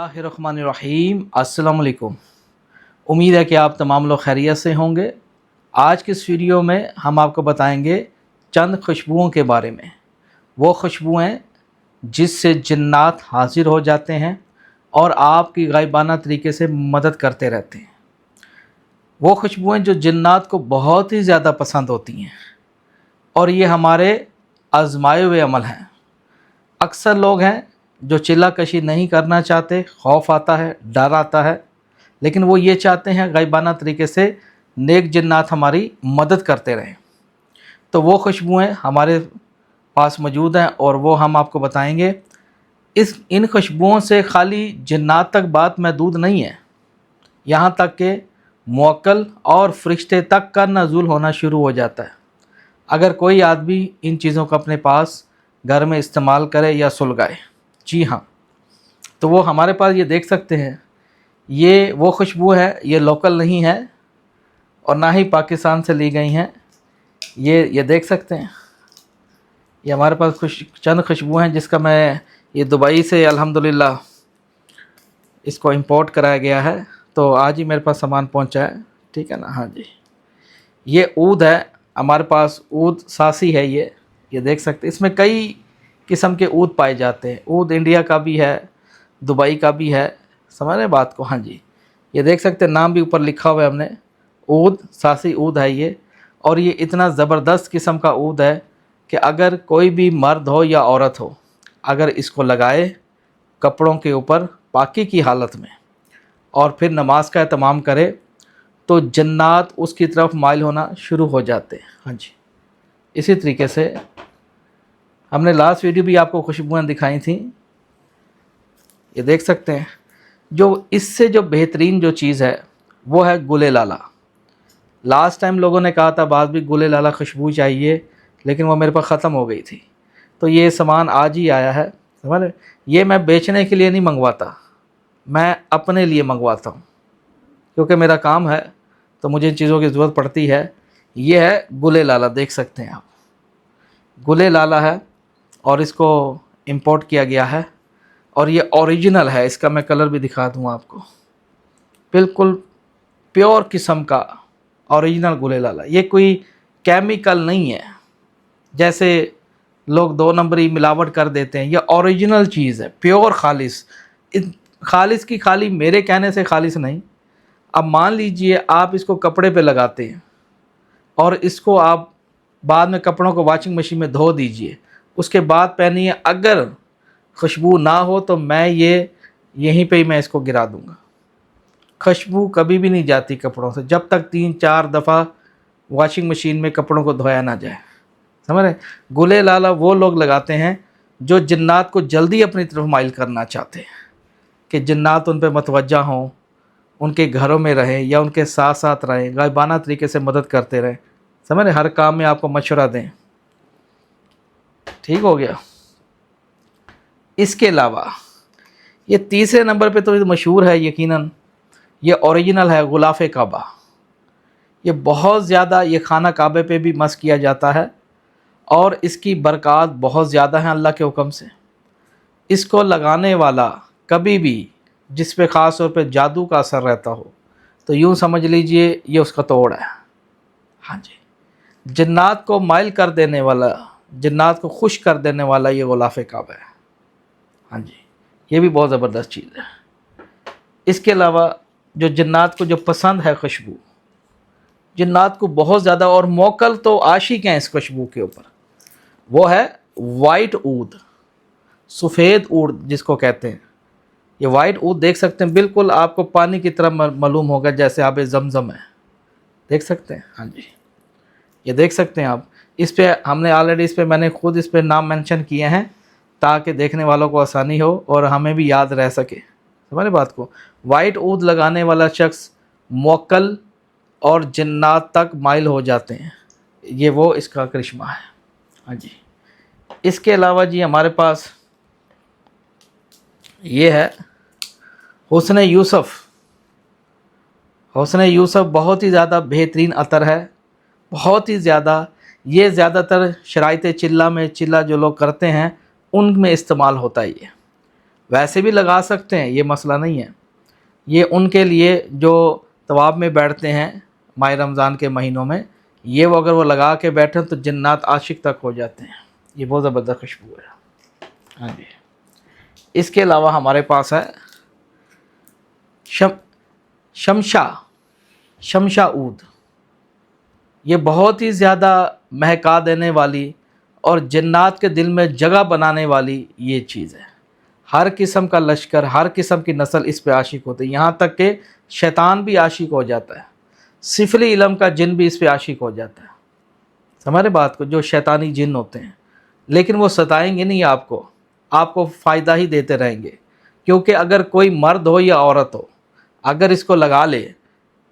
बिस्मिल्लाहिर्रहमानिर्रहीम। अस्सलाम वालेकुम। उम्मीद है कि आप तमाम लोग खैरियत से होंगे। आज की इस वीडियो में हम आपको बताएंगे चंद खुशबुओं के बारे में। वो खुशबुएं जिससे जिन्नात हाजिर हो जाते हैं और आपकी गायबाना तरीके से मदद करते रहते हैं। वो खुशबुएं जो जिन्नात को बहुत ही ज़्यादा पसंद होती हैं और ये हमारे आजमाए हुए अमल हैं। अक्सर लोग हैं जो चिल्ला कशी नहीं करना चाहते, खौफ आता है, डर आता है, लेकिन वो ये चाहते हैं गायबाना तरीके से नेक जिन्नात हमारी मदद करते रहें। तो वो खुशबुएं हमारे पास मौजूद हैं और वो हम आपको बताएंगे। इन खुशबुओं से खाली जिन्नात तक बात महदूद नहीं है, यहाँ तक कि मुअक्कल और फरिश्ते तक का नज़ुल होना शुरू हो जाता है अगर कोई आदमी इन चीज़ों को अपने पास घर में इस्तेमाल करे या सुलगाए। जी हाँ, तो वो हमारे पास ये देख सकते हैं, ये वो खुशबू है, ये लोकल नहीं है और ना ही पाकिस्तान से ली गई हैं। ये देख सकते हैं, ये हमारे पास चंद खुशबू हैं जिसका मैं ये दुबई से अल्हम्दुलिल्लाह इसको इंपोर्ट कराया गया है, तो आज ही मेरे पास सामान पहुंचा है। ठीक है ना। हाँ जी, ये ऊद है हमारे पास, ऊद सासी है। ये देख सकते हैं, इसमें कई किस्म के ऊद पाए जाते हैं। ऊद इंडिया का भी है, दुबई का भी है। समझ रहे बात को। हाँ जी, ये देख सकते हैं, नाम भी ऊपर लिखा हुआ है हमने, ऊद सासी ऊद है ये। और ये इतना ज़बरदस्त किस्म का ऊद है कि अगर कोई भी मर्द हो या औरत हो, अगर इसको लगाए कपड़ों के ऊपर पाकी की हालत में और फिर नमाज का एहतमाम करे तो जन्नात उसकी तरफ माइल होना शुरू हो जाते हैं। हाँ जी, इसी तरीके से हमने लास्ट वीडियो भी आपको खुशबुएं दिखाई थी। ये देख सकते हैं, जो इससे जो बेहतरीन जो चीज़ है वो है गुले लाला। लास्ट टाइम लोगों ने कहा था बाद भी गुले लाला खुशबू चाहिए, लेकिन वो मेरे पास ख़त्म हो गई थी, तो ये सामान आज ही आया है। समझ, ये मैं बेचने के लिए नहीं मंगवाता, मैं अपने लिए मंगवाता हूँ, क्योंकि मेरा काम है तो मुझे इन चीज़ों की ज़रूरत पड़ती है। ये है गुले लाला, देख सकते हैं आप, गुले लाला है और इसको इंपोर्ट किया गया है और ये ओरिजिनल है। इसका मैं कलर भी दिखा दूँ आपको, बिल्कुल प्योर किस्म का ओरिजिनल गुले लाला। ये कोई केमिकल नहीं है जैसे लोग 2 नंबरी मिलावट कर देते हैं। ये ओरिजिनल चीज़ है, प्योर खालिस। खालिस की खाली मेरे कहने से खालिस नहीं। अब मान लीजिए आप इसको कपड़े पे लगाते हैं और इसको आप बाद में कपड़ों को वॉशिंग मशीन में धो दीजिए, उसके बाद पहनिए, अगर खुशबू ना हो तो मैं यहीं पे ही मैं इसको गिरा दूंगा। खुशबू कभी भी नहीं जाती कपड़ों से जब तक 3-4 दफ़ा वॉशिंग मशीन में कपड़ों को धोया ना जाए। समझ रहे। गुले लाला वो लोग लगाते हैं जो जिन्नात को जल्दी अपनी तरफ माइल करना चाहते हैं कि जिन्नात उन पर मतवज्जा हों, उनके घरों में रहें या उनके साथ साथ रहें, गायबाना तरीके से मदद करते रहें। समझ रहे, हर काम में आपको मशवरा दें। ठीक हो गया। इसके अलावा ये तीसरे नंबर पे तो मशहूर है यकीनन, ये ओरिजिनल है गुलाफ़े काबा। ये बहुत ज़्यादा, ये खाना काबे पे भी मस किया जाता है और इसकी बरक़ात बहुत ज़्यादा है अल्लाह के हुक्म से। इसको लगाने वाला कभी भी जिस पे ख़ास तौर पे जादू का असर रहता हो तो यूँ समझ लीजिए ये उसका तोड़ है। हाँ जी, जिन्नात को माइल कर देने वाला, जिन्नात को खुश कर देने वाला ये गुलाफ़े काबा है। हाँ जी, ये भी बहुत ज़बरदस्त चीज़ है। इसके अलावा जो जिन्नात को जो पसंद है खुशबू, जिन्नात को बहुत ज़्यादा, और मोकल तो आशिक हैं इस खुशबू के ऊपर, वो है वाइट ऊद, सफ़ेद ऊद जिसको कहते हैं। ये वाइट ऊद देख सकते हैं, बिल्कुल आपको पानी की तरह मालूम होगा जैसे आब ज़मज़म है। देख सकते हैं। हाँ जी, ये देख सकते हैं आप। इस पे हमने ऑलरेडी, इस पे मैंने खुद इस पे नाम मेंशन किए हैं ताकि देखने वालों को आसानी हो और हमें भी याद रह सके। हमारी बात को, वाइट ऊद लगाने वाला शख्स मोकल और जिन्नात तक माइल हो जाते हैं। ये वो इसका करिश्मा है। हाँ जी, इसके अलावा जी हमारे पास ये है हुस्न यूसुफ़। हुस्न यूसुफ़ बहुत ही ज़्यादा बेहतरीन अतर है, बहुत ही ज़्यादा। ये ज़्यादातर शराइत चिल्ला में, चिल्ला जो लोग करते हैं उनमें इस्तेमाल होता है ये। वैसे भी लगा सकते हैं, ये मसला नहीं है। ये उनके लिए जो तवाब में बैठते हैं माह रमज़ान के महीनों में, ये वो अगर वो लगा के बैठे तो जन्नत आशिक तक हो जाते हैं। ये बहुत ज़बरदस्त खुशबू है। हाँ जी। इसके अलावा हमारे पास है शमशा ऊद। ये बहुत ही ज़्यादा महका देने वाली और जन्नत के दिल में जगह बनाने वाली ये चीज़ है। हर किस्म का लश्कर, हर किस्म की नस्ल इस पे आशिक होती है, यहाँ तक कि शैतान भी आशिक हो जाता है, सिफली इल्म का जिन भी इस पे आशिक हो जाता है। समझ रहे बात को? जो शैतानी जिन होते हैं, लेकिन वो सताएंगे नहीं आपको फ़ायदा ही देते रहेंगे। क्योंकि अगर कोई मर्द हो या औरत हो, अगर इसको लगा ले,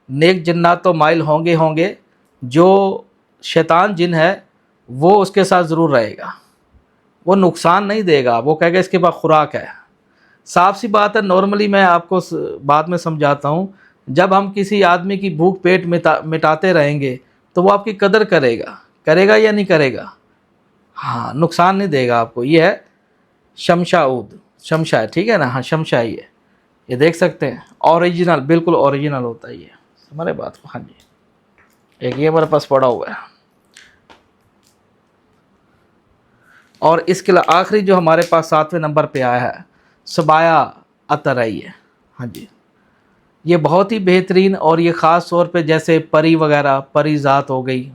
नेक जन्नत तो माइल होंगे, जो शैतान जिन है वो उसके साथ ज़रूर रहेगा, वो नुकसान नहीं देगा, वो कहेगा इसके पास खुराक है। साफ सी बात है, नॉर्मली मैं आपको बाद में समझाता हूँ, जब हम किसी आदमी की भूख पेट मिटाते रहेंगे तो वो आपकी कदर करेगा या नहीं करेगा? हाँ, नुकसान नहीं देगा आपको। ये है शमशा ऊद, शमशा है, ठीक है ना? हाँ, शमशा ही है। ये देख सकते हैं, ओरिजिनल, बिल्कुल ओरिजिनल होता है ये। हमारे बात को, हाँ जी। एक ये हमारे पास पड़ा हुआ है, और इसके लिए आखिरी जो हमारे पास 7वें नंबर पे आया है, सबाया अतर है ये। हाँ जी, ये बहुत ही बेहतरीन, और ये ख़ास तौर पे जैसे परी वगैरह, परी ज़ात हो गई,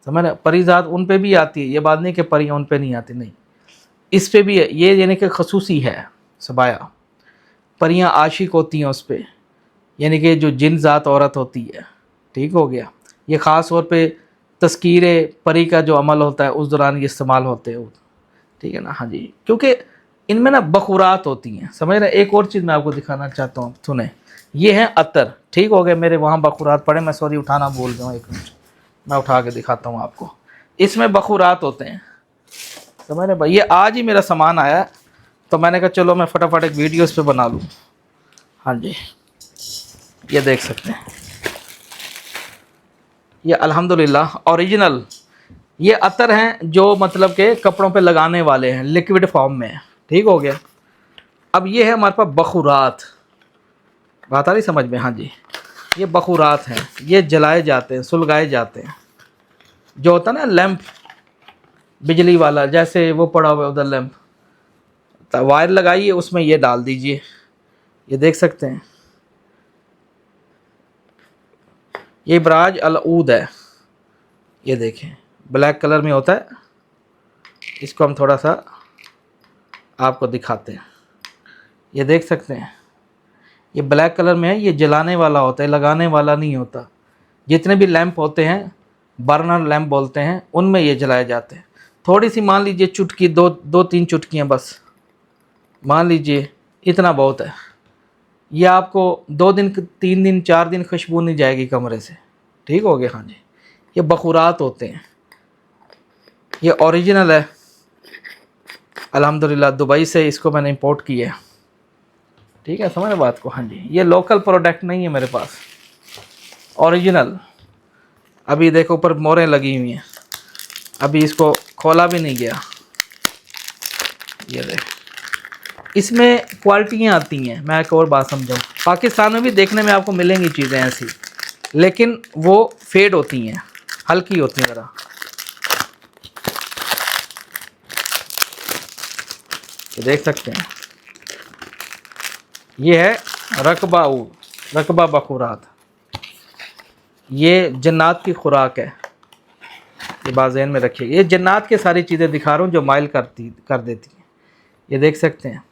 समझ रहे? परी ज़ात उन पे भी आती है, ये बात नहीं कि परियाँ उन पे नहीं आती, नहीं, इस पे भी है ये, यानी कि खसूसी है सबाया। परियाँ आशिक होती हैं उस पर, यानी कि जो जिन ज़ात औरत होती है, ठीक हो गया। ये ख़ास तौर पे तस्कीर परी का जो अमल होता है उस दौरान ये इस्तेमाल होते हैं, ठीक है ना? हाँ जी, क्योंकि इनमें ना बखूरात होती हैं, समझ रहे? एक और चीज़ मैं आपको दिखाना चाहता हूँ, सुने। ये है अतर, ठीक हो गया। मेरे वहाँ बखूरात पड़े, मैं सॉरी उठाना भूल गया हूँ, एक मिनट मैं उठा के दिखाता हूँ आपको। इसमें बखूरात होते हैं, समझ रहे भाई? ये आज ही मेरा सामान आया, तो मैंने कहा चलो मैं फटाफट एक वीडियो इस पर बना लूँ। हाँ जी, ये देख सकते हैं, ये अल्हम्दुलिल्लाह ओरिजिनल ये अतर हैं, जो मतलब के कपड़ों पे लगाने वाले हैं, लिक्विड फॉर्म में, ठीक हो गया। अब ये है हमारे पास बखूरात, बात आ रही समझ में? हाँ जी, ये बखूरात हैं, ये जलाए जाते हैं, सुलगाए जाते हैं। जो होता है ना लैंप बिजली वाला, जैसे वो पड़ा हुआ है उधर लैंप, तो वायर लगाइए, उसमें ये डाल दीजिए, ये देख सकते हैं। ये इब्राज अल ऊद है, ये देखें, ब्लैक कलर में होता है। इसको हम थोड़ा सा आपको दिखाते हैं, ये देख सकते हैं, ये ब्लैक कलर में है। ये जलाने वाला होता है, लगाने वाला नहीं होता। जितने भी लैंप होते हैं, बर्नर लैंप बोलते हैं, उनमें ये जलाए जाते हैं। थोड़ी सी मान लीजिए चुटकी, दो तीन चुटकियाँ बस मान लीजिए, इतना बहुत है। ये आपको 2 दिन, 3 दिन, 4 दिन खुशबू नहीं जाएगी कमरे से, ठीक हो गया। हाँ जी, ये बखूरात होते हैं, ये ओरिजिनल है अल्हम्दुलिल्लाह। दुबई से इसको मैंने इंपोर्ट किया है, ठीक है, समझ बात को? हाँ जी, ये लोकल प्रोडक्ट नहीं है मेरे पास, ओरिजिनल। अभी देखो ऊपर मोहरें लगी हुई हैं, अभी इसको खोला भी नहीं गया। ये देख, इसमें क्वालिटियाँ आती हैं। मैं एक और बात समझाऊँ, पाकिस्तान में भी देखने में आपको मिलेंगी चीज़ें ऐसी, लेकिन वो फेड होती हैं, हल्की होती हैं ज़रा। ये देख सकते हैं, ये है रकबा बखूरात, ये जन्नत की खुराक है। ये बात ज़हन में रखिए, ये जन्नत के सारी चीज़ें दिखा रहा हूँ जो माइल कर देती हैं। ये देख सकते हैं,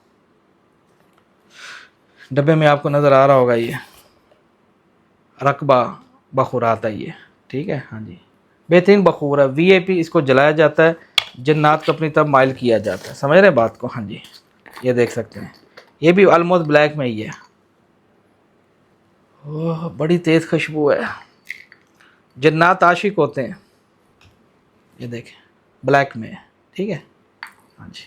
डब्बे में आपको नज़र आ रहा होगा, ये रकबा बखूरात है ये, ठीक है। हाँ जी, बेहतरीन बखूर है, VIP। इसको जलाया जाता है, जन्नत को अपनी तरफ माइल किया जाता है, समझ रहे हैं बात को? हाँ जी, ये देख सकते हैं, ये भी ऑलमोस्ट ब्लैक में ही है। ओह, बड़ी तेज़ खुशबू है, जन्नत आशिक होते हैं। ये देखें, ब्लैक में है, ठीक है। हाँ जी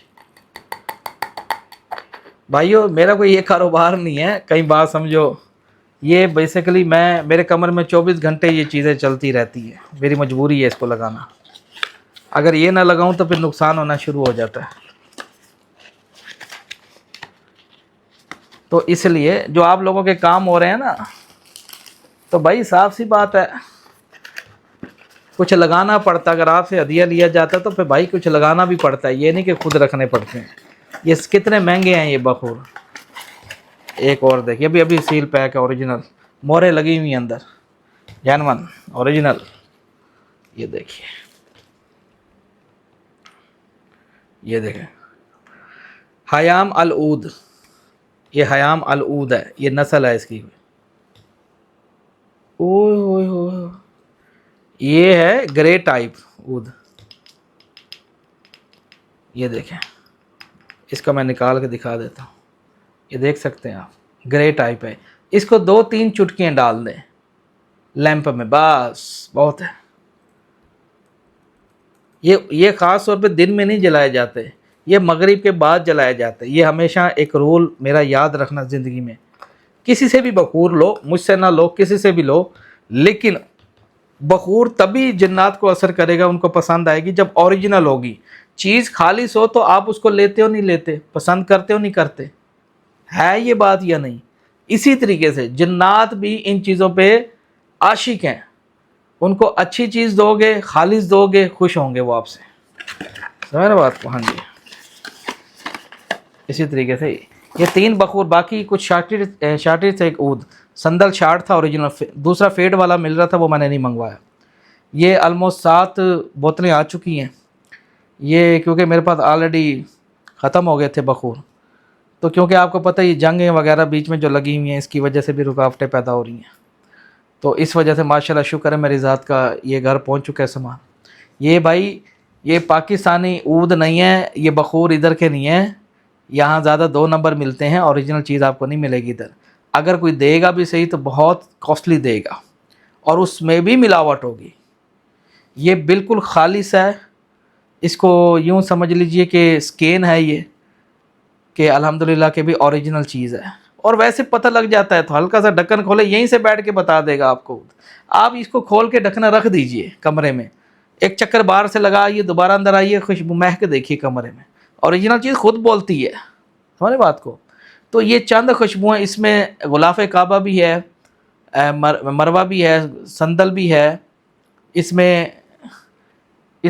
भाइयों, मेरा कोई ये कारोबार नहीं है, कहीं बात समझो। ये बेसिकली मेरे कमर में 24 घंटे ये चीज़ें चलती रहती है, मेरी मजबूरी है इसको लगाना। अगर ये ना लगाऊं तो फिर नुकसान होना शुरू हो जाता है। تو اس لیے جو آپ لوگوں کے کام ہو رہے ہیں نا، تو بھائی صاف سی بات ہے کچھ لگانا پڑتا. اگر آپ سے ہدیہ لیا جاتا تو پھر بھائی کچھ لگانا بھی پڑتا ہے، یہ نہیں کہ خود رکھنے پڑتے ہیں. یہ کتنے مہنگے ہیں یہ بخور. ایک اور دیکھیے، ابھی سیل پیک ہے، اوریجنل مورے لگی ہوئی ہیں اندر، جینون اوریجنل. یہ دیکھیے، یہ دیکھیں حیام العود، یہ حیام العود ہے، یہ نسل ہے اس کی. اوہ ہوئے ہوئے، یہ ہے گرے ٹائپ عود. یہ دیکھیں، اس کا میں نکال کے دکھا دیتا ہوں. یہ دیکھ سکتے ہیں آپ، گرے ٹائپ ہے. اس کو 2-3 چٹکیاں ڈال دیں لیمپ میں، بس بہت ہے. یہ خاص طور پہ دن میں نہیں جلائے جاتے، یہ مغرب کے بعد جلائے جاتے. یہ ہمیشہ ایک رول میرا یاد رکھنا زندگی میں، کسی سے بھی بخور لو، مجھ سے نہ لو، کسی سے بھی لو، لیکن بخور تبھی جنات کو اثر کرے گا، ان کو پسند آئے گی جب اوریجنل ہوگی. چیز خالص ہو تو آپ اس کو لیتے ہو نہیں لیتے، پسند کرتے ہو نہیں کرتے، ہے یہ بات یا نہیں؟ اسی طریقے سے جنات بھی ان چیزوں پہ عاشق ہیں. ان کو اچھی چیز دو گے، خالص دو گے، خوش ہوں گے وہ آپ سے. سمجھ بات کو؟ ہاں جی. اسی طریقے سے یہ 3 بخور، باقی کچھ شارٹیج تھے. ایک عود سندل شارٹ تھا اوریجنل، دوسرا فیڈ والا مل رہا تھا، وہ میں نے نہیں منگوایا. یہ آلموسٹ 7 بوتلیں آ چکی ہیں. یہ کیونکہ میرے پاس آلریڈی ختم ہو گئے تھے بخور، تو کیونکہ آپ کو پتہ ہی جنگیں وغیرہ بیچ میں جو لگی ہوئی ہیں، اس کی وجہ سے بھی رکاوٹیں پیدا ہو رہی ہیں. تو اس وجہ سے ماشاءاللہ شکر ہے میری ذات کا، یہ گھر پہنچ چکا ہے سامان. یہ بھائی یہ پاکستانی عود نہیں ہے، یہ بخور ادھر کے نہیں ہیں. یہاں زیادہ 2 نمبر ملتے ہیں، اوریجنل چیز آپ کو نہیں ملے گی ادھر. اگر کوئی دے گا بھی صحیح تو بہت کاسٹلی دے گا، اور اس میں بھی ملاوٹ ہوگی. یہ بالکل خالص ہے. اس کو یوں سمجھ لیجئے کہ سکین ہے یہ، کہ الحمدللہ کہ بھی اوریجنل چیز ہے. اور ویسے پتہ لگ جاتا ہے، تو ہلکا سا ڈھکن کھولے، یہیں سے بیٹھ کے بتا دے گا آپ کو. آپ اس کو کھول کے ڈھکنا رکھ دیجئے کمرے میں، ایک چکر باہر سے لگائیے، دوبارہ اندر آئیے، خوشبو مہک دیکھیے کمرے میں. اوریجنل چیز خود بولتی ہے. سمجھے بات کو؟ تو یہ چند خوشبوئیں، اس میں غلاف کعبہ بھی ہے، مروہ بھی ہے، سندل بھی ہے. اس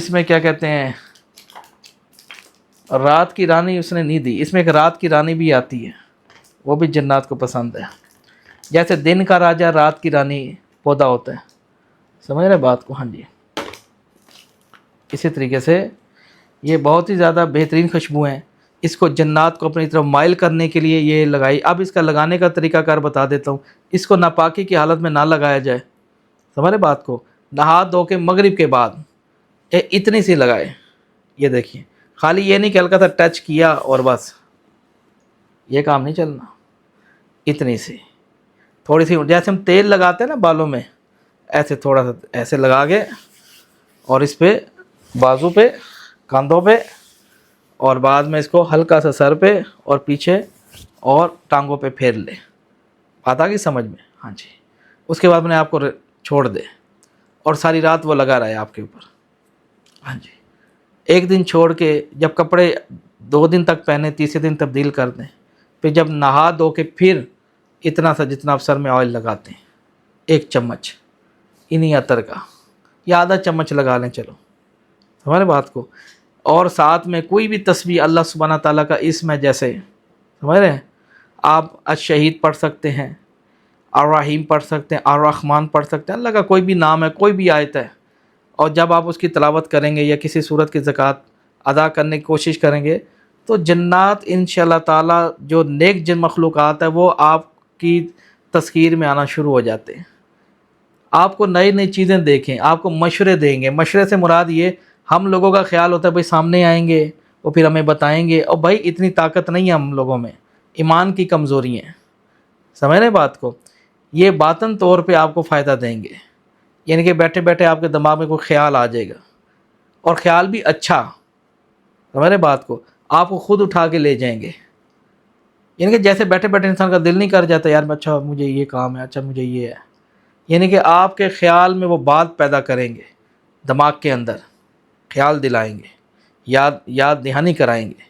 میں کیا کہتے ہیں، رات کی رانی اس نے نہیں دی. اس میں ایک رات کی رانی بھی آتی ہے، وہ بھی جنات کو پسند ہے. جیسے دن کا راجہ رات کی رانی پودا ہوتا ہے. سمجھ رہے بات کو؟ ہاں جی. اسی طریقے سے یہ بہت ہی زیادہ بہترین خوشبو ہیں. اس کو جنات کو اپنی طرف مائل کرنے کے لیے یہ لگائی. اب اس کا لگانے کا طریقہ کار بتا دیتا ہوں. اس کو ناپاکی کی حالت میں نہ لگایا جائے. سمجھ رہے بات کو؟ نہا دھو کے مغرب کے بعد اتنی سی لگائے. یہ دیکھیے، خالی یہ نہیں کہ ہلکا سا ٹچ کیا اور بس، یہ کام نہیں چلنا. اتنی سی تھوڑی سی، جیسے ہم تیل لگاتے ہیں نا بالوں میں، ایسے تھوڑا سا ایسے لگا کے، اور اس پہ بازو پہ، کاندھوں پہ، اور بعد میں اس کو ہلکا سا سر پہ اور پیچھے اور ٹانگوں پہ پھیر لے. بات آ گئی سمجھ میں؟ ہاں جی. اس کے بعد میں نے آپ کو چھوڑ دے، اور ساری رات وہ لگا رہا ہے آپ کے اوپر. ہاں جی. ایک دن چھوڑ کے جب کپڑے 2 دن تک پہنے، تیسرے دن تبدیل کر دیں. پھر جب نہا دھو کے پھر اتنا سا جتنا آپ سر میں آئل لگاتے ہیں، 1 چمچ انہی عطر کا، یا آدھا چمچ لگا لیں. چلو ہمارے بات کو. اور ساتھ میں کوئی بھی تسبیح اللہ سبحانہ تعالیٰ کا اسم ہے، جیسے سمجھ رہے ہیں آپ، الشہید پڑھ سکتے ہیں، الرحیم پڑھ سکتے ہیں، الرحمن پڑھ سکتے ہیں. اللہ کا کوئی بھی نام ہے، کوئی بھی آیت ہے، اور جب آپ اس کی تلاوت کریں گے یا کسی صورت کی زکوٰۃ ادا کرنے کی کوشش کریں گے، تو جنات انشاءاللہ تعالیٰ جو نیک جن مخلوقات ہے وہ آپ کی تذکیر میں آنا شروع ہو جاتے ہیں. آپ کو نئی نئی چیزیں دیکھیں، آپ کو مشورے دیں گے. مشورے سے مراد یہ، ہم لوگوں کا خیال ہوتا ہے بھائی سامنے آئیں گے وہ پھر ہمیں بتائیں گے، اور بھائی اتنی طاقت نہیں ہے ہم لوگوں میں، ایمان کی کمزوری ہیں. سمجھ رہے بات کو؟ یہ باطن طور پہ آپ کو فائدہ دیں گے. یعنی کہ بیٹھے بیٹھے آپ کے دماغ میں کوئی خیال آ جائے گا، اور خیال بھی اچھا. سمجھ رہے بات کو؟ آپ کو خود اٹھا کے لے جائیں گے. یعنی کہ جیسے بیٹھے بیٹھے انسان کا دل نہیں کر جاتا یار اچھا مجھے یہ کام ہے، اچھا مجھے یہ ہے. یعنی کہ آپ کے خیال میں وہ بات پیدا کریں گے، دماغ کے اندر خیال دلائیں گے، یاد دہانی کرائیں گے.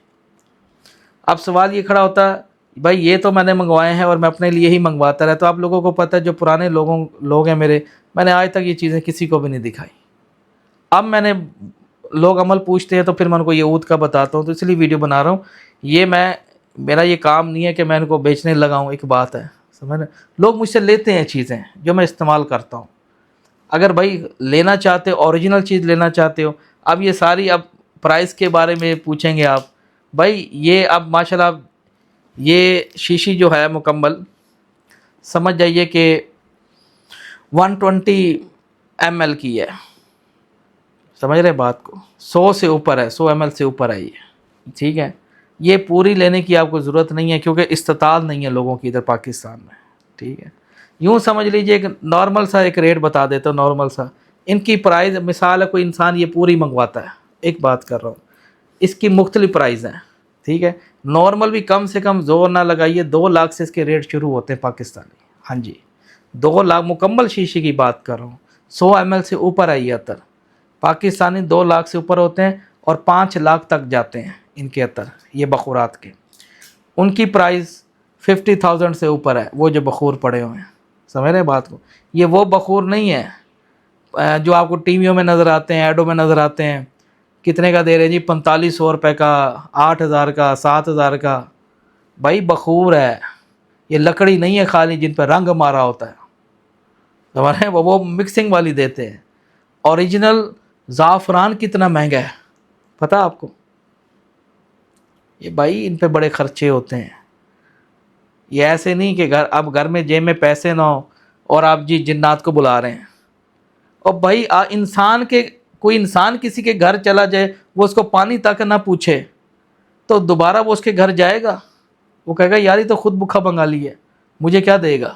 اب سوال یہ کھڑا ہوتا ہے भाई ये तो मैंने मंगवाए हैं और मैं अपने लिए ही मंगवाता रहता हूँ। आप लोगों को पता है जो पुराने लोग हैं मेरे, मैंने आज तक ये चीज़ें किसी को भी नहीं दिखाई। अब मैंने लोग अमल पूछते हैं तो फिर मैं उनको ये ऊद का बताता हूँ, तो इसलिए वीडियो बना रहा हूँ। ये मेरा ये काम नहीं है कि मैं इनको बेचने लगाऊँ, एक बात है समझ रहे। लोग मुझसे लेते हैं चीज़ें जो मैं इस्तेमाल करता हूँ। अगर भाई लेना चाहते हो, ओरिजिनल चीज़ लेना चाहते हो, अब ये सारी, अब प्राइस के बारे में पूछेंगे आप, भाई ये अब माशाल्लाह ये शीशी जो है मुकम्मल समझ जाइए कि 120 ml की है, समझ रहे बात को। 100 से ऊपर है, 100 ml से ऊपर है ये, ठीक है। ये पूरी लेने की आपको ज़रूरत नहीं है क्योंकि इस्तेताल नहीं है लोगों की इधर पाकिस्तान में, ठीक है। यूँ समझ लीजिए एक नॉर्मल सा एक रेट बता देता हूँ, नॉर्मल सा इनकी प्राइस। मिसाल है कोई इंसान ये पूरी मंगवाता है, एक बात कर रहा हूँ, इसकी मुख्तलिफ प्राइस हैं, ठीक है। नॉर्मल भी कम से कम जोर ना लगाइए 2 लाख से इसके रेट शुरू होते हैं पाकिस्तानी। हाँ जी, 2 लाख मुकम्मल शीशे की बात कर रहा हूँ। 100 ml से ऊपर है ये अतर, पाकिस्तानी 2 लाख से ऊपर होते हैं और 5 लाख तक जाते हैं इनके अतर, ये बखूरात के। उनकी प्राइस 50,000 से ऊपर है, वो जो बखूर पड़े हुए हैं, समझ रहे बात को। ये वो बखूर नहीं है जो आपको टीवियों में नज़र आते हैं, ऐडों में नज़र आते हैं। कितने का दे रहे हैं जी? 4500 रुपये का, 8000 का, 7000 का। भाई बखूर है, ये लकड़ी नहीं है खाली जिन पर रंग मारा होता है, समझ रहे हैं। वो मिक्सिंग वाली देते हैं। ओरिजिनल ज़ाफ़रान कितना महंगा है पता आपको? ये भाई इन पे बड़े खर्चे होते हैं। ये ऐसे नहीं कि घर में जेब में पैसे ना हो और आप जी जिन्नात को बुला रहे हैं। और भाई कोई इंसान किसी के घर चला जाए, वो उसको पानी तक ना पूछे तो दोबारा वो उसके घर जाएगा? वो कहेगा यार ये तो खुद भूखा बंगाली है, मुझे क्या देगा?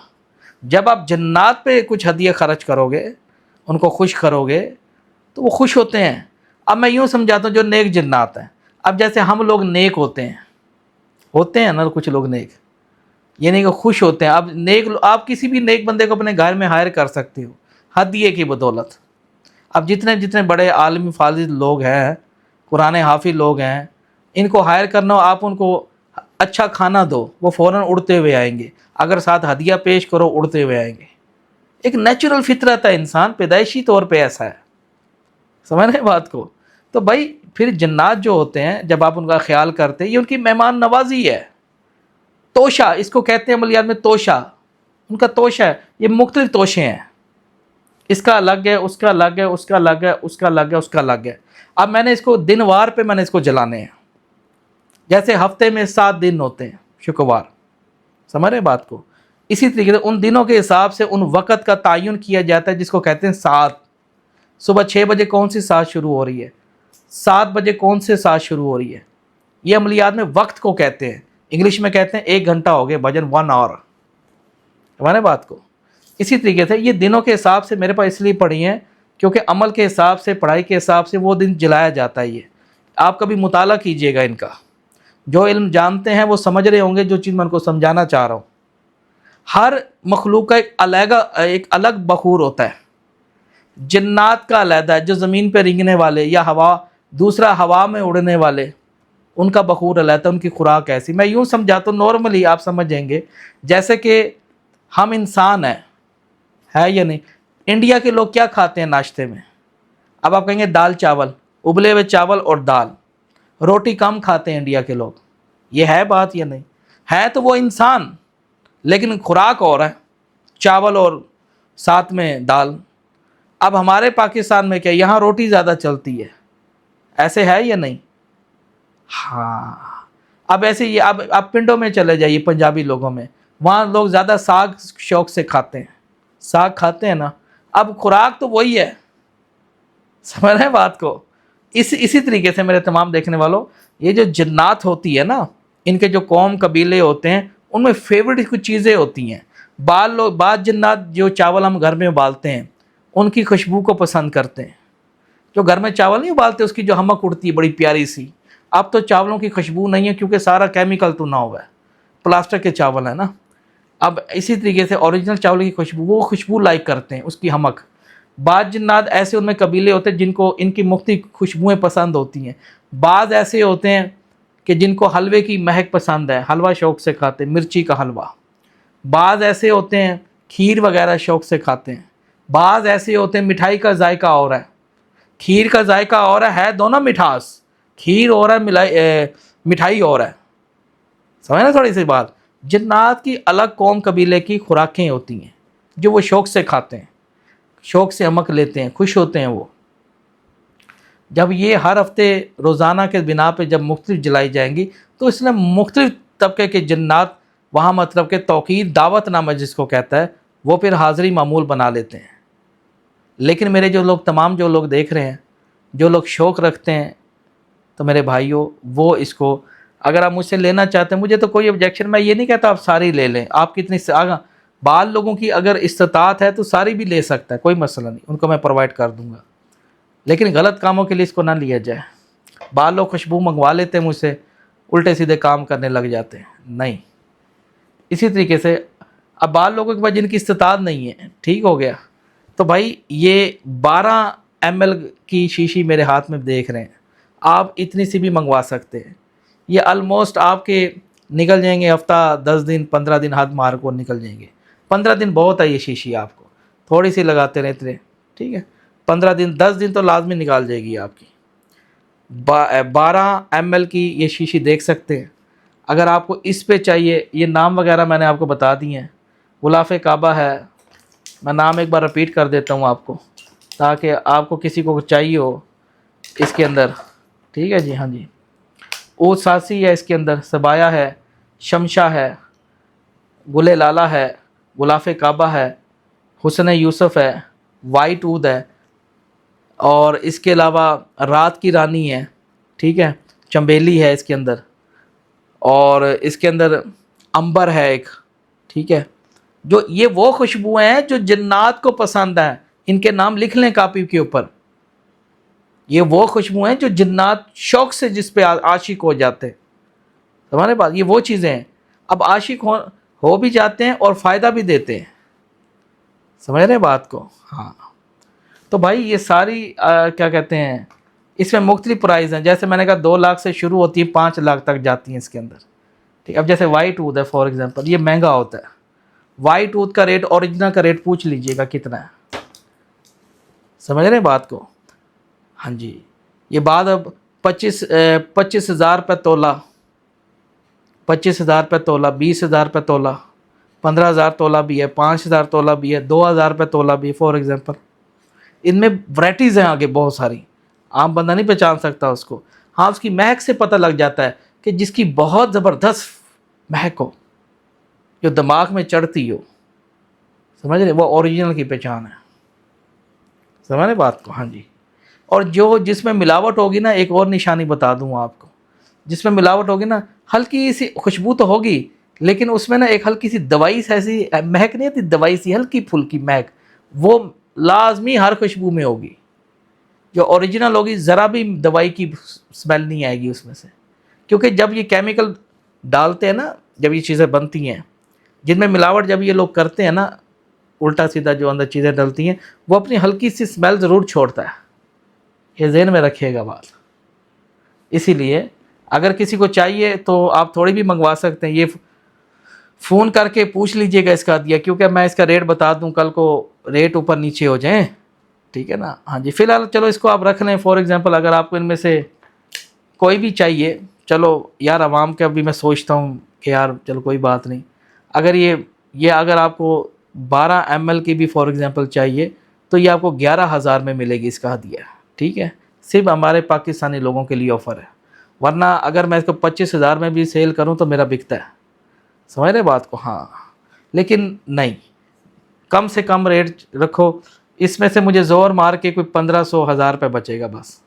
जब आप जन्नात पे कुछ हदिया खर्च करोगे, उनको खुश करोगे, तो वो खुश होते हैं। अब मैं यूँ समझाता हूँ जो नेक जन्नात हैं। अब जैसे हम लोग नेक होते हैं ना, कुछ लोग नेक, ये नहीं कि खुश होते हैं। अब नेक, आप किसी भी नेक बंदे को अपने घर में हायर कर सकते हो हदिये की बदौलत। अब जितने जितने बड़े आलमी फाजिल लोग हैं, कुरान हाफिज लोग हैं, इनको हायर करना हो, आप उनको अच्छा खाना दो, वो फ़ौरन उड़ते हुए आएंगे। अगर साथ हदिया पेश करो, उड़ते हुए आएंगे। एक नेचुरल फितरत है, इंसान पैदाइशी तौर पे ऐसा है, समझ रहे बात को। तो भाई फिर जन्नात जो होते हैं, जब आप उनका ख्याल करते हैं, ये उनकी मेहमान नवाजी है। तोशा इसको कहते हैं अमलियात में, तोशा उनका तोशा है। ये मुख्तलिफ तोशे हैं, इसका अलग है, उसका अलग है, उसका अलग है, उसका अलग है, उसका अलग है। अब मैंने इसको दिनवार पे मैंने इसको जलाने हैं। जैसे हफ्ते में 7 दिन होते हैं, शुक्रवार, समझ रहे बात को। इसी तरीके से उन दिनों के हिसाब से उन वक़्त का तयन किया जाता है जिसको कहते हैं सात। सुबह 6 बजे कौन सी सात शुरू हो रही है, 7 बजे कौन से सात शुरू हो रही है। ये अमलियात में वक्त को कहते हैं, इंग्लिश में कहते हैं 1 घंटा हो गया भजन, 1 आवर, हमारे बात को। इसी तरीके से ये दिनों के हिसाब से मेरे पास इसलिए पढ़ी हैं क्योंकि अमल के हिसाब से, पढ़ाई के हिसाब से वो दिन जलाया जाता है। ये आप कभी मुताला कीजिएगा इनका, जो इल्म जानते हैं वो समझ रहे होंगे जो चीज़ मैं उनको समझाना चाह रहा हूँ। हर मखलूक का एक अलग बखूर होता है। जन्नात का अलहदा है, जो ज़मीन पर रेंगने वाले या दूसरा हवा में उड़ने वाले, उनका बखूर अलहदा, उनकी खुराक ऐसी। मैं यूँ समझाता हूँ, नॉर्मली आप समझेंगे, जैसे कि हम इंसान है या नहीं। इंडिया के लोग क्या खाते हैं नाश्ते में? अब आप कहेंगे दाल चावल, उबले हुए चावल और दाल, रोटी कम खाते हैं इंडिया के लोग। ये है बात या नहीं? है तो वो इंसान, लेकिन खुराक और है, चावल और साथ में दाल। अब हमारे पाकिस्तान में क्या, यहाँ रोटी ज़्यादा चलती है, ऐसे है या नहीं? हाँ। अब ऐसे ये अब आप पिंडों में चले जाइए, पंजाबी लोगों में, वहाँ लोग ज़्यादा साग शौक से खाते हैं, साग खाते हैं ना। अब खुराक तो वही है, समझ रहे हैं बात को। इसी तरीके से मेरे तमाम देखने वालों, ये जो जन्नात होती है ना, इनके जो कौम कबीले होते हैं, उनमें फेवरेट कुछ चीज़ें होती हैं। बाद जन्नात जो चावल हम घर में उबालते हैं, उनकी खुशबू को पसंद करते हैं। जो घर में चावल नहीं उबालते, उसकी जो हमक उड़ती है बड़ी प्यारी सी, अब तो चावलों की खुशबू नहीं है क्योंकि सारा केमिकल तो ना हुआ है, प्लास्टिक के चावल है ना। अब इसी तरीके से ओरिजिनल चावल की खुशबू, वो खुशबू लाइक करते हैं, उसकी हमक। बाद जन्नात ऐसे उनमें कबीले होते हैं जिनको इनकी मुख्तलिफ खुशबुएँ पसंद होती हैं। बाज़ ऐसे होते हैं کہ जिनको हलवे की महक पसंद है, हलवा शौक़ से खाते हैं, मिर्ची का हलवा। बाज़ ऐसे होते हैं खीर वगैरह शौक़ से खाते हैं, बाज़ ऐसे होते हैं मिठाई का जायका और है, खीर का जायका और है दोनों मिठास, खीर और है मिठाई और है। समझ ना थोड़ी सी बात। जन्नात की अलग कौम कबीले की खुराकें होती हैं जो वो शौक़ से खाते हैं, शौक़ से अमक लेते हैं, खुश होते हैं वो। जब ये हर हफ्ते रोज़ाना के बिना पे जब मुख्तलिफ जलाई जाएंगी तो इसमें मुख्तलिफ तबके के जन्नात वहाँ मतलब के तौकीद दावतनामा जिसको कहता है वो फिर हाज़री मामूल बना लेते हैं। लेकिन मेरे जो लोग तमाम जो लोग देख रहे हैं, जो लोग शौक़ रखते हैं, तो मेरे भाइयों वो इसको अगर आप मुझसे लेना चाहते हैं, मुझे तो कोई ऑब्जेक्शन, मैं ये नहीं कहता आप सारी ले लें, आप कितनी बाल लोगों की अगर इस्तात है तो सारी भी ले सकता है, कोई मसला नहीं, उनको मैं प्रोवाइड कर दूँगा। लेकिन गलत कामों के लिए इसको ना लिया जाए। बाल लोग खुशबू मंगवा लेते हैं मुझसे, उल्टे सीधे काम करने लग जाते हैं, नहीं। इसी तरीके से अब बाल लोगों के पास जिनकी इस्तात नहीं है, ठीक हो गया, तो भाई ये 12 ml की शीशी मेरे हाथ में देख रहे हैं, आप इतनी सी भी मंगवा सकते हैं। ये ऑलमोस्ट आपके निकल जाएंगे हफ्ता 10 दिन 15 दिन हाथ मार को निकल जाएंगे। 15 दिन बहुत है ये शीशी, आपको थोड़ी सी लगाते रहते हैं, ठीक है, 15 दिन 10 दिन तो लाजमी निकाल जाएगी आपकी। 12 ml की ये शीशी देख सकते हैं। अगर आपको इस पे चाहिए, ये नाम वगैरह मैंने आपको बता दिए हैं, गुलाफ़े काबा है, मैं नाम एक बार रिपीट कर देता हूँ आपको ताकि आपको किसी को चाहिए हो इसके अंदर, ठीक है जी, हाँ जी। ओ सासी है इसके अंदर, सबाया है, शमशा है, गुले लाला है, गुलाफ़े काबा है, हुस्न यूसुफ है, वाइट ऊद है, और इसके अलावा रात की रानी है, ठीक है, चंबेली है इसके अंदर, और इसके अंदर अंबर है एक, ठीक है। जो ये वो खुशबुएँ हैं जो जन्नात को पसंद हैं, इनके नाम लिख लें कापी के ऊपर। ये वो खुशबुएँ हैं जो जन्नात शौक़ से जिस पे आशिक हो जाते हैं। हमारे पास ये वो चीज़ें हैं, अब आशिक हो भी जाते हैं और फ़ायदा भी देते हैं, समझ रहे हैं बात को। हाँ, तो भाई ये सारी क्या कहते हैं, इसमें मुख्तलिफ प्राइस हैं। जैसे मैंने कहा 2 लाख से शुरू होती है, 5 लाख तक जाती हैं इसके अंदर, ठीक। अब जैसे वाइट ऊद है फॉर एग्जांपल, ये महंगा होता है। वाइट ऊद का रेट, ओरिजिनल का रेट पूछ लीजिएगा कितना है, समझ रहे हैं बात को। हाँ जी, ये बात अब 25,000 रुपये तोला, 25,000 रुपये तोला, 20,000 रुपये तोला, 15,000 तोला भी है, 5,000 तोला भी है, 2,000 रुपये तोला भी है फॉर एग्जांपल। इनमें वैराइटीज़ हैं आगे बहुत सारी, आम बंदा नहीं पहचान सकता उसको। हाँ, उसकी महक से पता लग जाता है कि जिसकी बहुत ज़बरदस्त महक हो, जो दिमाग में चढ़ती हो, समझ रहे, वो ओरिजिनल की पहचान है, समझ रहे बात को। हाँ जी, और जो जिसमें मिलावट होगी ना, एक और निशानी बता दूँ आपको, जिसमें मिलावट होगी ना, हल्की सी खुशबू तो होगी लेकिन उसमें ना एक हल्की सी दवाई ऐसी महक नहीं आती, दवाई सी हल्की फुल्की महक, वो लाजमी हर खुशबू में होगी। जो ओरिजिनल होगी ज़रा भी दवाई की स्मेल नहीं आएगी उसमें से, क्योंकि जब ये केमिकल डालते हैं ना, जब ये चीज़ें बनती हैं जिनमें मिलावट जब ये लोग करते हैं ना, उल्टा सीधा जो अंदर चीज़ें डलती हैं, वो अपनी हल्की सी स्मेल ज़रूर छोड़ता है, ये ज़हन में रखिएगा बात। इसीलिए अगर किसी को चाहिए तो आप थोड़ी भी मंगवा सकते हैं, ये फ़ोन करके पूछ लीजिएगा इसका दिया, क्योंकि मैं इसका रेट बता दूं, कल को रेट ऊपर नीचे हो जाए, ठीक है ना। हाँ जी, फ़िलहाल चलो इसको आप रख लें फॉर एग्जांपल। अगर आपको इनमें से कोई भी चाहिए, चलो यार आवाम के अभी मैं सोचता हूँ कि यार चलो कोई बात नहीं, अगर ये अगर आपको 12 ml की भी फॉर एग्जांपल चाहिए तो ये आपको 11,000 में मिलेगी इसका हदिया, ठीक है। सिर्फ हमारे पाकिस्तानी लोगों के लिए ऑफ़र है, वरना अगर मैं इसको 25,000 में भी सेल करूं तो मेरा बिकता है, समझ रहे बात को। हाँ, लेकिन नहीं, कम से कम रेट रखो, इसमें से मुझे ज़ोर मार के कोई 1,500-1,000 रुपये बचेगा बस,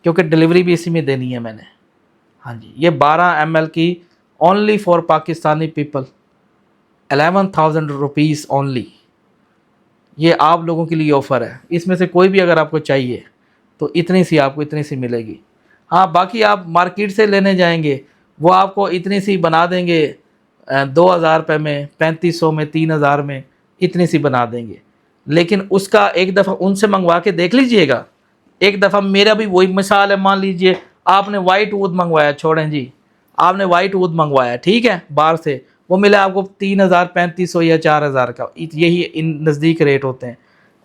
क्योंकि डिलीवरी भी इसी में देनी है मैंने। हाँ जी, ये 12 ml की only for Pakistani people, 11,000 rupees only, ये आप लोगों के लिए ऑफ़र है। इसमें से कोई भी अगर आपको चाहिए तो इतनी सी आपको इतनी सी मिलेगी। हाँ, बाकी आप मार्केट से लेने जाएंगे वो आपको इतनी सी बना देंगे 2,000 रुपये में, 3,500 में, 3,000 में, इतनी सी बना देंगे। लेकिन उसका एक दफ़ा उनसे मंगवा के देख लीजिएगा। एक दफ़ा मेरा भी वही मिसाल है, मान लीजिए आपने वाइट ऊद मंगवाया, छोड़ें जी, آپ نے وائٹ عود منگوایا ٹھیک ہے باہر سے, وہ ملا آپ کو 3000 3500 یا 4000 کا, یہی ان نزدیک ریٹ ہوتے ہیں.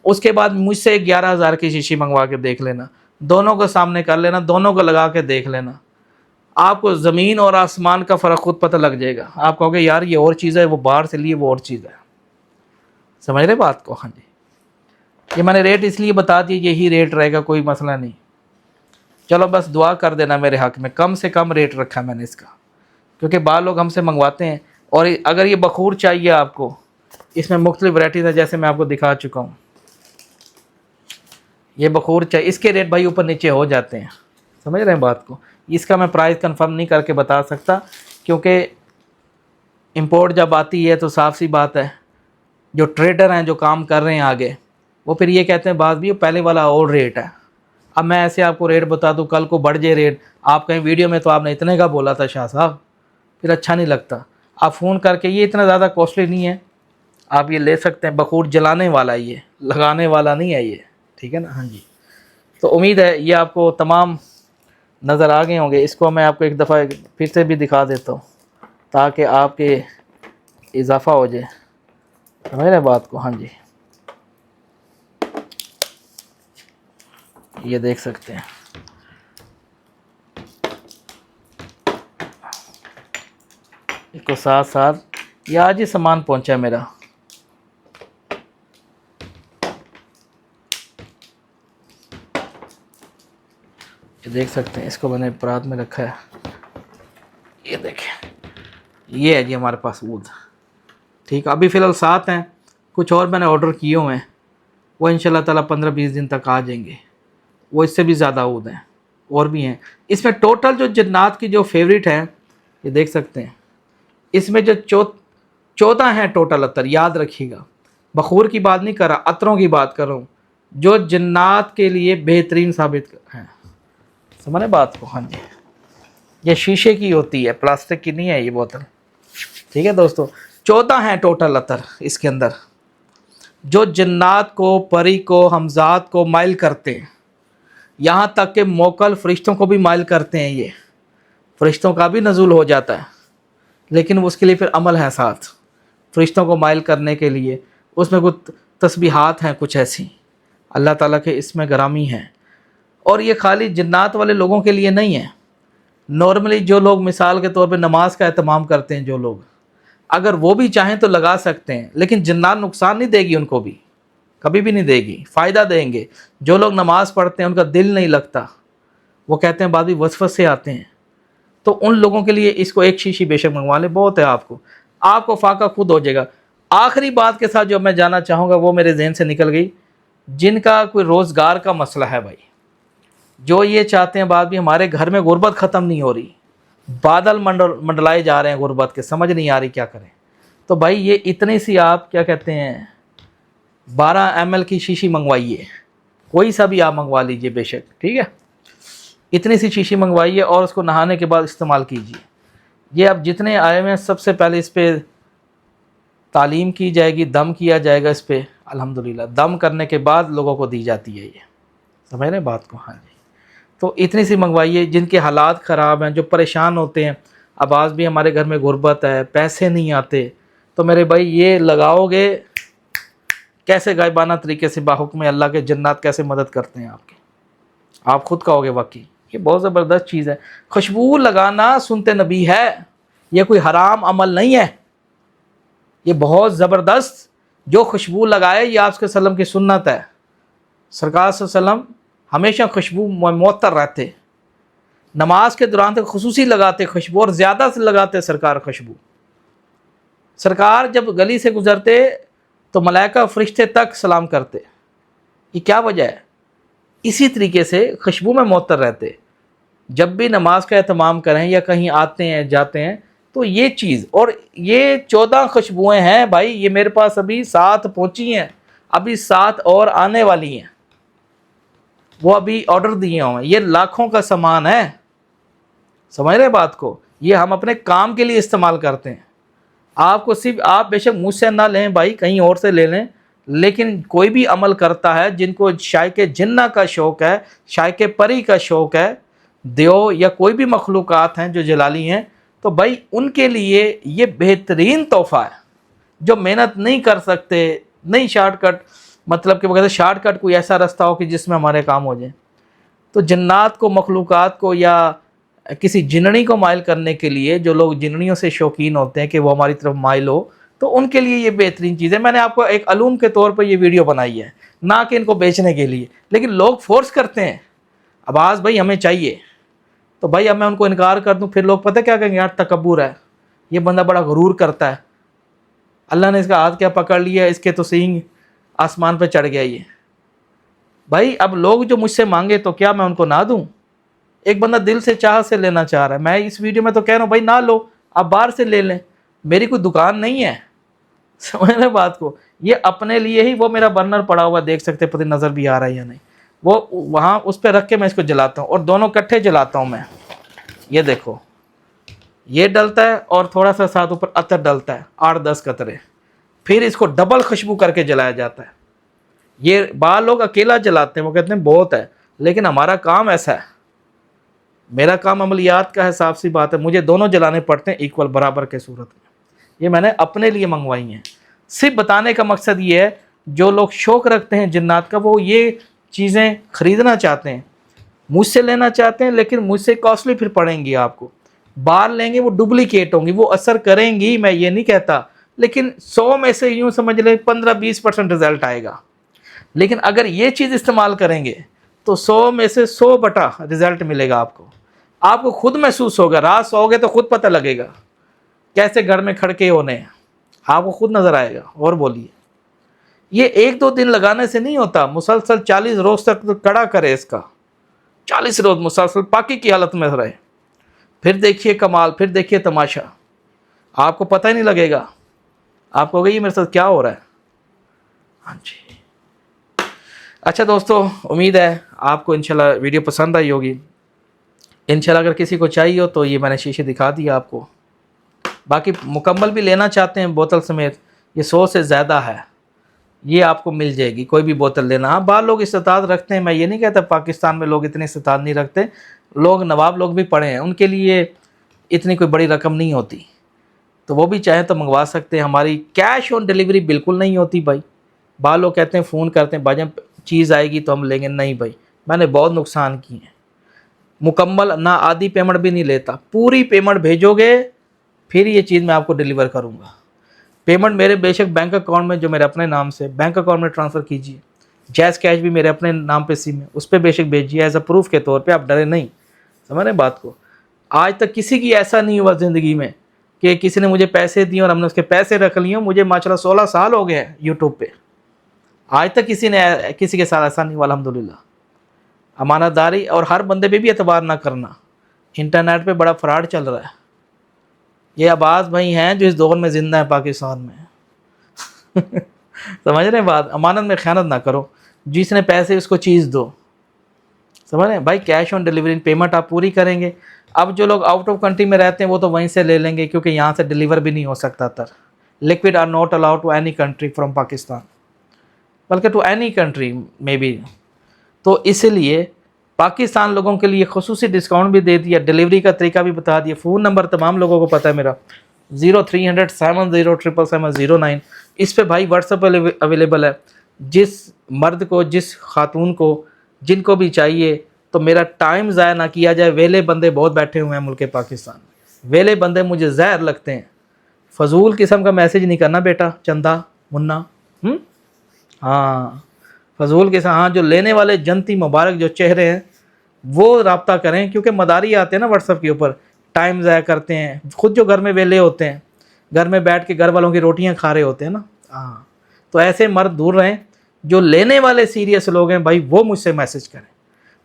اس کے بعد مجھ سے 11000 کی شیشی منگوا کے دیکھ لینا, دونوں کو سامنے کر لینا, دونوں کو لگا کے دیکھ لینا, آپ کو زمین اور آسمان کا فرق خود پتہ لگ جائے گا. آپ کہو گے یار یہ اور چیز ہے, وہ باہر سے لیے وہ اور چیز ہے. سمجھ رہے بات کو؟ ہاں جی, یہ میں نے ریٹ اس لیے بتا دیا, یہی ریٹ رہے گا, کوئی مسئلہ نہیں. چلو بس دعا کر دینا میرے حق میں, کم سے کم ریٹ رکھا میں نے اس کا, کیونکہ بعض لوگ ہم سے منگواتے ہیں. اور اگر یہ بخور چاہیے آپ کو, اس میں مختلف ورائٹیز ہیں جیسے میں آپ کو دکھا چکا ہوں. یہ بخور چاہیے, اس کے ریٹ بھائی اوپر نیچے ہو جاتے ہیں. سمجھ رہے ہیں بات کو؟ اس کا میں پرائز کنفرم نہیں کر کے بتا سکتا, کیونکہ امپورٹ جب آتی ہے تو صاف سی بات ہے جو ٹریڈر ہیں جو کام کر رہے ہیں آگے, وہ پھر یہ کہتے ہیں بعض بھی پہلے والا اور ریٹ ہے. اب میں ایسے آپ کو ریٹ بتا دوں, کل کو بڑھ جائے ریٹ, آپ کہیں ویڈیو میں تو آپ نے اتنے کا بولا تھا شاہ صاحب, پھر اچھا نہیں لگتا. آپ فون کر کے, یہ اتنا زیادہ کوسٹلی نہیں ہے, آپ یہ لے سکتے ہیں. بخور جلانے والا, یہ لگانے والا نہیں ہے یہ, ٹھیک ہے نا؟ ہاں جی. تو امید ہے یہ آپ کو تمام نظر آ گئے ہوں گے. اس کو میں آپ کو ایک دفعہ پھر سے بھی دکھا دیتا ہوں تاکہ آپ کے اضافہ ہو جائے. سمجھ رہے بات کو؟ ہاں جی, یہ دیکھ سکتے ہیں. اس کو ساتھ ساتھ یہ آج ہی سامان پہنچا میرا. یہ دیکھ سکتے ہیں, اس کو میں نے پرات میں رکھا ہے. یہ دیکھیں, یہ ہے جی ہمارے پاس عود. ٹھیک ہے, ابھی فی الحال 7 ہیں, کچھ اور میں نے آرڈر کیے ہوئے ہیں, وہ ان شاء اللہ تعالیٰ 15-20 دن تک آ جائیں گے. وہ اس سے بھی زیادہ عود ہیں, اور بھی ہیں. اس میں ٹوٹل جو جنات کی جو فیوریٹ ہیں, یہ دیکھ سکتے ہیں, اس میں جو 14 ہیں ٹوٹل عطر. یاد رکھیے گا, بخور کی بات نہیں کر رہا, عطروں کی بات کر رہا ہوں جو جنات کے لیے بہترین ثابت ہیں. سمجھے بات کو؟ ہاں جی, یہ شیشے کی ہوتی ہے, پلاسٹک کی نہیں ہے یہ بوتل. ٹھیک ہے دوستو, 14 ہیں ٹوٹل عطر اس کے اندر, جو جنات کو, پری کو, حمزات کو مائل کرتے ہیں. یہاں تک کہ موکل فرشتوں کو بھی مائل کرتے ہیں. یہ فرشتوں کا بھی نزول ہو جاتا ہے, لیکن اس کے لیے پھر عمل ہے ساتھ. فرشتوں کو مائل کرنے کے لیے اس میں کچھ تسبیحات ہیں, کچھ ایسی اللہ تعالیٰ کے اس میں گرامی ہیں. اور یہ خالی جنات والے لوگوں کے لیے نہیں ہے. نارملی جو لوگ مثال کے طور پہ نماز کا اہتمام کرتے ہیں, جو لوگ, اگر وہ بھی چاہیں تو لگا سکتے ہیں, لیکن جنات نقصان نہیں دے گی ان کو بھی, کبھی بھی نہیں دے گی, فائدہ دیں گے. جو لوگ نماز پڑھتے ہیں ان کا دل نہیں لگتا, وہ کہتے ہیں بعض بھی وسوسے آتے ہیں, تو ان لوگوں کے لیے اس کو ایک شیشی بے شک منگوا لیں, بہت ہے. آپ کو فاقہ خود ہو جائے گا. آخری بات کے ساتھ جو میں جانا چاہوں گا وہ میرے ذہن سے نکل گئی, جن کا کوئی روزگار کا مسئلہ ہے بھائی, جو یہ چاہتے ہیں بعد بھی ہمارے گھر میں غربت ختم نہیں ہو رہی, بادل منڈلائے جا رہے ہیں غربت کے, سمجھ نہیں آ رہی کیا کریں. تو بھائی یہ اتنی سی آپ کیا کہتے ہیں 12 ml کی شیشی منگوائیے, کوئی سا بھی آپ منگوا لیجئے بے شک, ٹھیک ہے. اتنی سی شیشی منگوائیے اور اس کو نہانے کے بعد استعمال کیجیے. یہ اب جتنے آئے ہوئے ہیں سب سے پہلے اس پہ تعلیم کی جائے گی, دم کیا جائے گا اس پہ. الحمدللہ دم کرنے کے بعد لوگوں کو دی جاتی ہے یہ, سمجھ رہے ہیں بات کو؟ ہاں جی. تو اتنی سی منگوائیے جن کے حالات خراب ہیں, جو پریشان ہوتے ہیں. اب آج بھی ہمارے گھر میں غربت ہے, پیسے نہیں آتے, تو میرے بھائی یہ لگاؤ گے, کیسے غائبانہ طریقے سے باحکم اللہ کے جنات کیسے مدد کرتے ہیں آپ کی, آپ خود کہو گے واقعی یہ بہت زبردست چیز ہے. خوشبو لگانا سنت نبی ہے, یہ کوئی حرام عمل نہیں ہے, یہ بہت زبردست. جو خوشبو لگائے یہ آپ کے وسلم کی سنت ہے. سرکار صلی اللہ علیہ وسلم ہمیشہ خوشبو معطر رہتے, نماز کے دوران تک خصوصی لگاتے خوشبو, اور زیادہ سے لگاتے سرکار خوشبو. سرکار جب گلی سے گزرتے تو ملائکہ فرشتے تک سلام کرتے. یہ کیا وجہ ہے؟ اسی طریقے سے خوشبو میں معطر رہتے. جب بھی نماز کا اہتمام کریں یا کہیں آتے ہیں جاتے ہیں تو یہ چیز, اور یہ 14 خوشبوئیں ہیں بھائی, یہ میرے پاس ابھی 7 پہنچی ہیں, ابھی 7 اور آنے والی ہیں, وہ ابھی آرڈر دیے ہوئے ہیں. یہ لاکھوں کا سامان ہے, سمجھ رہے بات کو؟ یہ ہم اپنے کام کے لیے استعمال کرتے ہیں. آپ کو صرف, آپ بے شک مجھ سے نہ لیں بھائی, کہیں اور سے لے لیں, لیکن کوئی بھی عمل کرتا ہے جن کو شائق جنہ کا شوق ہے, شائق پری کا شوق ہے, دیو یا کوئی بھی مخلوقات ہیں جو جلالی ہیں, तो भाई उनके लिए ये बेहतरीन तोहफ़ा है। जो मेहनत नहीं कर सकते, नहीं शॉर्टकट, मतलब कि वगैरह शॉर्टकट कोई ऐसा रास्ता हो कि जिसमें हमारे काम हो जाए, तो जन्नात को, मखलूक़ात को या किसी जिननी को माइल करने के लिए, जो लोग जिननियों से शौकीन होते हैं कि वो हमारी तरफ माइल हो, तो उनके लिए ये बेहतरीन चीज़ है। मैंने आपको एक अलूम के तौर पर ये वीडियो बनाई है, ना कि इनको बेचने के लिए, लेकिन लोग फोर्स करते हैं अब्बास भाई हमें चाहिए, तो भाई अब मैं उनको इनकार कर दूं, फिर लोग पता क्या कहेंगे, यार तकब्बुर है, ये बंदा बड़ा गुरूर करता है, अल्लाह ने इसका हाथ क्या पकड़ लिया, इसके तो सींग आसमान पे चढ़ गया ये। भाई अब लोग जो मुझसे मांगे तो क्या मैं उनको ना दूं? एक बंदा दिल से चाह से लेना चाह रहा है, मैं इस वीडियो में तो कह रहा हूँ भाई ना लो, आप बाहर से ले लें, मेरी कोई दुकान नहीं है। समझ रहे बात को? ये अपने लिए ही, वो मेरा बर्नर पड़ा हुआ देख सकते, पता नज़र भी आ रहा है या नहीं, वो वहाँ उस पर रख के मैं इसको जलाता हूँ, और दोनों इकट्ठे जलाता हूँ मैं। ये देखो, ये डलता है और थोड़ा सा साथ ऊपर अतर डलता है, 8-10 कतरे, फिर इसको डबल खुशबू करके जलाया जाता है। ये बाहर लोग अकेला जलाते हैं, वो कहते हैं बहुत है, लेकिन हमारा काम ऐसा है, मेरा काम अमलियात का है, साफ सी बात है, मुझे दोनों जलाने पड़ते हैं इक्वल, बराबर के सूरत में। ये मैंने अपने लिए मंगवाई हैं। सिर्फ बताने का मकसद ये है, जो लोग शौक़ रखते हैं जिन्नात का, वो ये चीज़ें ख़रीदना चाहते हैं, मुझसे लेना चाहते हैं, लेकिन मुझसे कॉस्टली फिर पड़ेंगी आपको। बाहर लेंगे वो डुप्लीकेट होंगी, वो असर करेंगी, मैं ये नहीं कहता, लेकिन 100 में से यूँ समझ लें 15-20% रिज़ल्ट आएगा। लेकिन अगर ये चीज़ इस्तेमाल करेंगे तो 100 में से 100 बटा रिज़ल्ट मिलेगा आपको। आपको खुद महसूस होगा, रात सोओगे तो खुद पता लगेगा कैसे घर में खड़के होने हैं, आपको खुद नज़र आएगा। और बोलिए, ये 1-2 दिन लगाने से नहीं होता, मुसलसल 40 रोज़ तक तो कड़ा करे इसका, 40 रोज़ मुसलसल पाकी की हालत में रहे, फिर देखिए कमाल, फिर देखिए तमाशा, आपको पता ही नहीं लगेगा, आपको कहोगे ये मेरे साथ क्या हो रहा है। हाँ जी। अच्छा दोस्तों, उम्मीद है आपको इंशाल्लाह वीडियो पसंद आई होगी। इंशाल्लाह अगर किसी को चाहिए हो तो ये मैंने शीशे दिखा दिया आपको, बाकी मुकम्मल भी लेना चाहते हैं बोतल समेत, ये 100 से ज़्यादा है, ये आपको मिल जाएगी, कोई भी बोतल लेना। हाँ, बाहर लोग इस्तात रखते हैं, मैं ये नहीं कहता पाकिस्तान में लोग इतने इस्तात नहीं रखते, लोग नवाब लोग भी पड़े हैं, उनके लिए इतनी कोई बड़ी रकम नहीं होती, तो वो भी चाहें तो मंगवा सकते हैं। हमारी कैश ऑन डिलीवरी बिल्कुल नहीं होती भाई। बाहर लोग कहते हैं, फ़ोन करते हैं, भाई चीज़ आएगी तो हम लेंगे, नहीं भाई, मैंने बहुत नुकसान किए हैं। मुकम्मल ना आधी पेमेंट भी नहीं लेता, पूरी पेमेंट भेजोगे फिर ये चीज़ मैं आपको डिलीवर करूँगा। पेमेंट मेरे बेशक बैंक अकाउंट में, जो मेरे अपने नाम से बैंक अकाउंट में ट्रांसफ़र कीजिए, जैज़ कैश भी मेरे अपने नाम पे सिम है, उस पर बेशक भेजिए एज अ प्रूफ के तौर पे, आप डरे नहीं। समझ रहे बात को? आज तक किसी की ऐसा नहीं हुआ ज़िंदगी में कि किसी ने मुझे पैसे दिए और हमने उसके पैसे रख लिए। मुझे माशाल्लाह 16 साल हो गए हैं यूट्यूब पे, आज तक किसी के साथ ऐसा नहीं हुआ अल्हम्दुलिल्लाह। अमानतदारी और हर बंदे पे भी एतबार ना करना, इंटरनेट पे बड़ा फ्रॉड चल रहा है। ये अब्बास भाई हैं जो इस दौर में ज़िंदा है पाकिस्तान में। समझ रहे हैं बात? अमानत में ख़यानत ना करो, जिसने पैसे उसको चीज़ दो। समझ रहे हैं भाई? कैश ऑन डिलीवरी पेमेंट आप पूरी करेंगे। अब जो लोग आउट ऑफ कंट्री में रहते हैं वो तो वहीं से ले लेंगे, क्योंकि यहाँ से डिलीवर भी नहीं हो सकता तर। Liquid are not allowed to any country from Pakistan, बल्कि to any country may be. तो इसलिए पाकिस्तान लोगों के लिए खुसूसी डिस्काउंट भी दे दिया, डिलीवरी का तरीका भी बता दिया। फ़ोन नंबर तमाम लोगों को पता है मेरा, 0300 7077709। इस पे भाई व्हाट्सएप अवेलेबल है। जिस मर्द को, जिस खातून को, जिनको भी चाहिए, तो मेरा टाइम ज़ाया ना किया जाए। वेले बंदे बहुत बैठे हुए हैं मुल्क पाकिस्तान में, वेले बंदे मुझे ज़हर लगते हैं। फजूल किस्म का मैसेज नहीं करना बेटा, चंदा मुन्ना। हाँ, फजूल के साथ, हाँ, जो लेने वाले जनती मुबारक जो चेहरे हैं वो रब्ता करें, क्योंकि मदारी आते हैं ना व्हाट्सएप के ऊपर, टाइम ज़ाया करते हैं। खुद जो घर में वेले होते हैं, घर में बैठ के घर वालों की रोटियां खा रहे होते हैं ना, हाँ, तो ऐसे मर्द दूर रहें। जो लेने वाले सीरियस लोग हैं भाई, वो मुझसे मैसेज करें,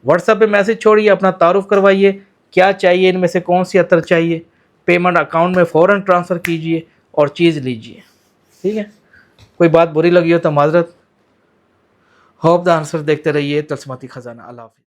व्हाट्सएप पे मैसेज छोड़िए, अपना तारुफ करवाइए, क्या चाहिए, इनमें से कौन सी अतर चाहिए, पेमेंट अकाउंट में फ़ौरन ट्रांसफ़र कीजिए और चीज़ लीजिए। ठीक है? कोई बात बुरी लगी हो तो माजरत। होप द आंसर देखते रहिए तस्माती खजाना। अल्लाह हाफ़िज़।